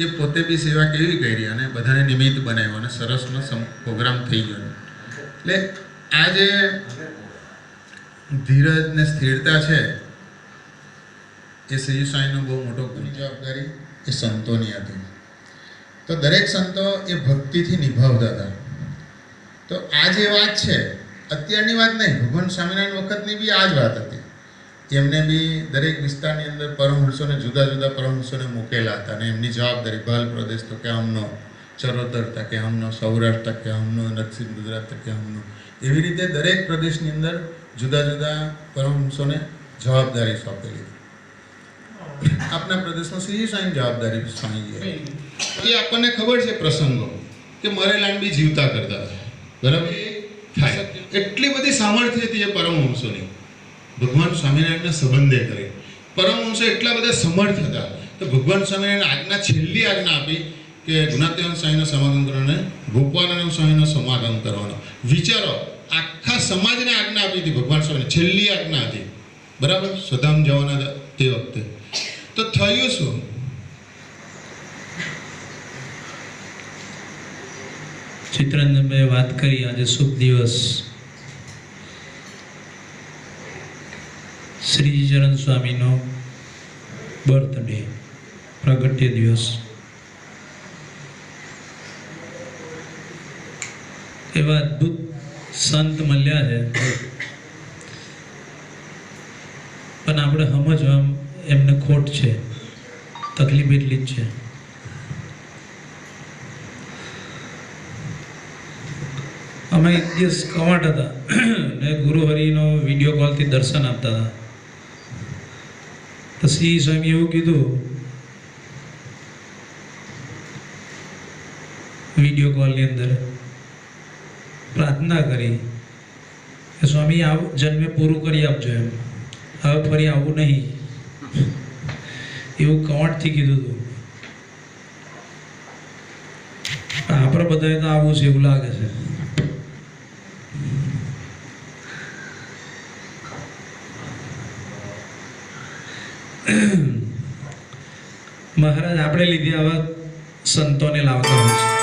એ પોતે બી સેવા કેવી કરી અને બધાને નિમિત્ત બનાવ્યો અને સરસનો પ્રોગ્રામ થઈ ગયો. એટલે આ જે ધીરજ ને સ્થિરતા છે એ શ્રી સાંઈનો બહુ મોટો જવાબદારી એ સંતોની હતી. તો દરેક સંતો એ ભક્તિથી નિભાવતા હતા. તો આ જે વાત છે અત્યારની વાત નહીં, ભગવાન સ્વામિનારાયણ વખતની બી આ જ વાત હતી. એમને બી દરેક વિસ્તારની અંદર પરમહંસોને જુદા જુદા પરમહંસોને મૂકેલા હતા અને એમની જવાબદારી ભાલ પ્રદેશ તો કે આમનો, ચરોતર તકે આમનો, સૌરાષ્ટ્ર તકે આમનો, દક્ષિણ ગુજરાત તકે આમનો, એવી રીતે દરેક પ્રદેશની અંદર જુદા જુદા પરમહંસોને જવાબદારી સોંપેલી. આપણા પ્રદેશમાં શ્રી સાંઈ જવાબદારી સાંઈ એ આપણને ખબર છે પ્રસંગો કે મરેલાને બી જીવતા કરતા હતા. બરાબર થાય એટલી બધી સામર્થ્ય હતી એ પરમહંસોની ભગવાન સ્વામિનારાયણના સંબંધે કરી. પરમહંસો એટલા બધા સમર્થ હતા તો ભગવાન સ્વામિનારાયણ આજ્ઞા, છેલ્લી આજ્ઞા આપી કે ગુણાતીતાનંદ સ્વામીનો સમાગમ કરવાનો, ગોપાલાનંદ સ્વામીનો સમાગમ કરવાનો. વિચારો, આખા સમાજને આજ્ઞા આપી હતી ભગવાન સ્વામીને, છેલ્લી આજ્ઞા હતી. બરાબર, સ્વધામ જવાના તે વખતે. તો થયું શું? ચિત્તરંજનભાઈ વાત કરી, આજે શુભ દિવસ શ્રીચરણ સ્વામીનો બર્થડે, પ્રગટ્ય દિવસ. એવા અદ્ભુત સંત મળ્યા છે, પણ આપણે સમજવા એમને ખોટ છે, તકલીફ એટલી જ છે. અમે એક દિવસ કવાંટ હતા ને ગુરુ હરિનો વિડીયો કોલથી દર્શન આપતા હતા. તો શ્રી સ્વામી એવું કીધું વિડીયો કોલની અંદર, પ્રાર્થના કરી કે સ્વામી આવ જન્મે પૂરું કરી આપજો, એમ હવે ફરી આવું નહીં, એવું કવાંટથી કીધું હતું. આપણે બધાએ તો આવું છે એવું લાગે છે. મહારાજ આપણે લીધે આવા સંતોને લાવતા હોય છે.